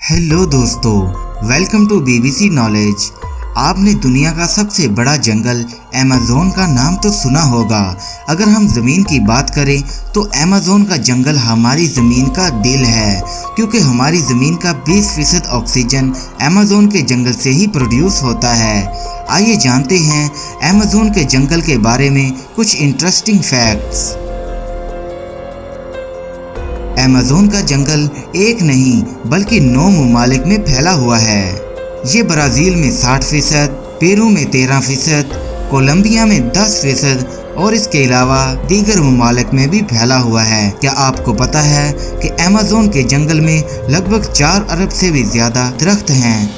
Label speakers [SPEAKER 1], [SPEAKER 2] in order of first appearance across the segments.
[SPEAKER 1] Hello दोस्तों, welcome to BBC knowledge. आपने दुनिया का सबसे बड़ा जंगल अमेज़न का नाम तो सुना होगा। अगर हम ज़मीन की बात करें तो अमेज़न का जंगल हमारी ज़मीन का दिल है, क्योंकि हमारी ज़मीन का 20% ऑक्सीजन अमेज़न के जंगल से ही प्रोड्यूस होता है। आइए जानते हैं अमेज़न के जंगल के बारे में कुछ इंटरेस्टिंग फैक्ट्स। अमेज़न का जंगल एक नहीं बल्कि 9 ममालिक में फैला हुआ है। ये ब्राज़ील में 60%, पेरू में 13%, कोलंबिया में 10% और इसके अलावा दीगर ममालिक में भी फैला हुआ है। क्या आपको पता है कि अमेज़न के जंगल में लगभग 4 अरब से भी ज़्यादा दरख्त हैं।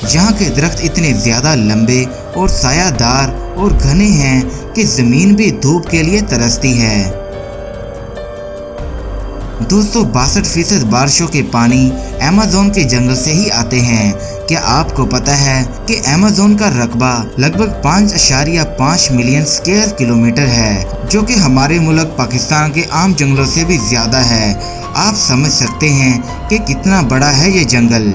[SPEAKER 1] यहाँ के दरख्त इतने ज़्यादा लंबे और सायादार और घने हैं कि ज़मीन भी धूप के लिए तरसती है। 262% बारिशों के पानी अमेज़न के जंगल से ही आते हैं। क्या आपको पता है कि अमेज़न का रकबा लगभग 5.5 मिलियन स्क्वायर किलोमीटर है, जो कि हमारे मुल्क पाकिस्तान के आम जंगलों से भी ज़्यादा है। आप समझ सकते हैं कि कितना बड़ा है ये जंगल।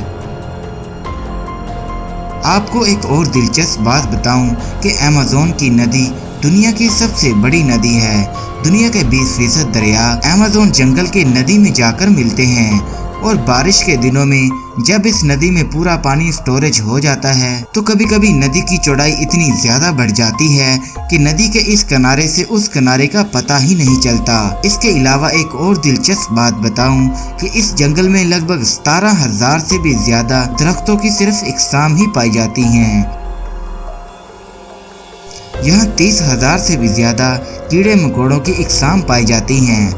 [SPEAKER 1] आपको एक और दिलचस्प बात बताऊं कि अमेज़न की नदी दुनिया की सबसे बड़ी नदी है। दुनिया के 20% दरिया अमेज़न जंगल के नदी में जाकर मिलते हैं, और बारिश के दिनों में जब इस नदी में पूरा पानी स्टोरेज हो जाता है तो कभी कभी नदी की चौड़ाई इतनी ज्यादा बढ़ जाती है कि नदी के इस किनारे से उस किनारे का पता ही नहीं चलता। इसके अलावा एक और दिलचस्प बात बताऊं कि इस जंगल में लगभग 17,000 से भी ज्यादा दरख्तों की सिर्फ इकसाम ही पाई जाती हैं। यहाँ 30,000 से भी ज्यादा कीड़े मकोड़ों की इकसाम पाई जाती हैं।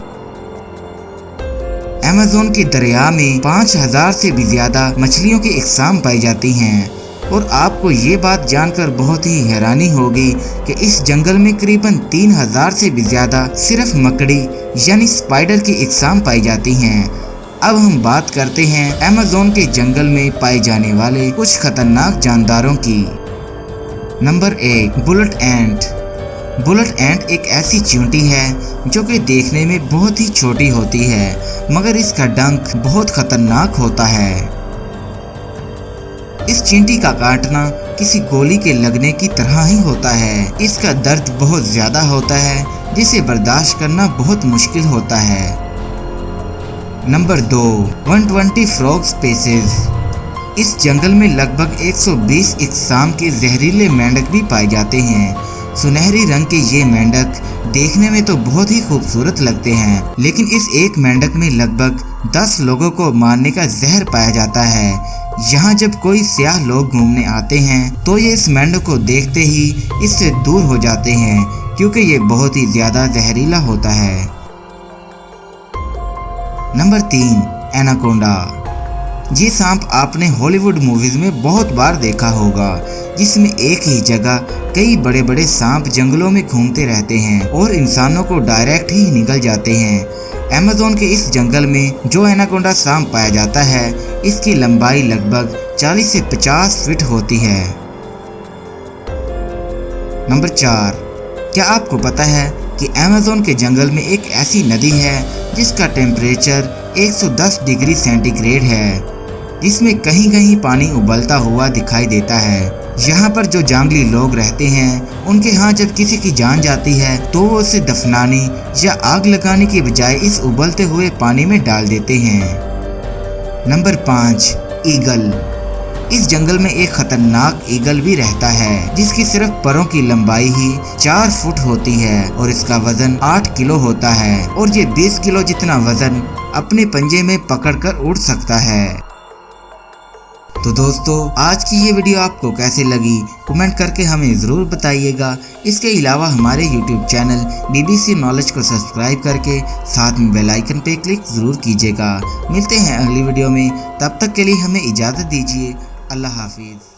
[SPEAKER 1] अमेज़न के दरिया में 5,000 से भी ज्यादा मछलियों की इकसाम पाई जाती हैं। और आपको ये बात जानकर बहुत ही हैरानी होगी कि इस जंगल में करीबन 3,000 से भी ज्यादा सिर्फ मकड़ी यानी स्पाइडर की इकसाम पाई जाती हैं। अब हम बात करते हैं अमेज़न के जंगल में पाए जाने वाले कुछ खतरनाक जानदारों की। नंबर 1, बुलेट एंट। बुलेट एंट एक ऐसी चींटी है जो कि देखने में बहुत ही छोटी होती है, मगर इसका डंक बहुत खतरनाक होता है। इस चींटी का काटना किसी गोली के लगने की तरह ही होता है। इसका दर्द बहुत ज्यादा होता है, जिसे बर्दाश्त करना बहुत मुश्किल होता है। Number 2, 120 frog species. इस जंगल में लगभग 120 इकसाम के जहरीले मेंढक भी पाए जाते हैं। सुनहरी रंग के ये मेंढक देखने में तो बहुत ही खूबसूरत लगते हैं, लेकिन इस एक मेंढक में लगभग 10 लोगों को मारने का जहर पाया जाता है। यहाँ जब कोई सियाह लोग घूमने आते हैं तो ये इस मेंढक को देखते ही इससे दूर हो जाते हैं, क्योंकि ये बहुत ही ज्यादा जहरीला होता है। Number 3, anaconda. ये सांप आपने हॉलीवुड मूवीज में बहुत बार देखा होगा, जिसमें एक ही जगह कई बड़े बड़े सांप जंगलों में घूमते रहते हैं और इंसानों को डायरेक्ट ही निगल जाते हैं। अमेज़न के इस जंगल में जो एनाकोंडा सांप पाया जाता है, इसकी लंबाई लगभग 40 से 50 फीट होती है। नंबर 4, क्या आपको पता है कि अमेज़न के जंगल में एक ऐसी नदी है जिसका टेम्परेचर 110 डिग्री सेंटीग्रेड है, जिसमें कहीं कहीं पानी उबलता हुआ दिखाई देता है। यहाँ पर जो जंगली लोग रहते हैं, उनके यहाँ जब किसी की जान जाती है तो वो उसे दफनाने या आग लगाने की बजाय इस उबलते हुए पानी में डाल देते हैं। Number 5, eagle. इस जंगल में एक खतरनाक ईगल भी रहता है, जिसकी सिर्फ परों की लंबाई ही 4 फुट होती है और इसका वजन 8 किलो होता है, और ये 20 किलो जितना वजन अपने पंजे में पकड़कर उड़ सकता है। तो दोस्तों, आज की ये वीडियो आपको कैसे लगी कमेंट करके हमें ज़रूर बताइएगा। इसके अलावा हमारे YouTube चैनल बीबीसी नॉलेज को सब्सक्राइब करके साथ में बेल आइकन पे क्लिक ज़रूर कीजिएगा। मिलते हैं अगली वीडियो में, तब तक के लिए हमें इजाज़त दीजिए। अल्लाह हाफिज़।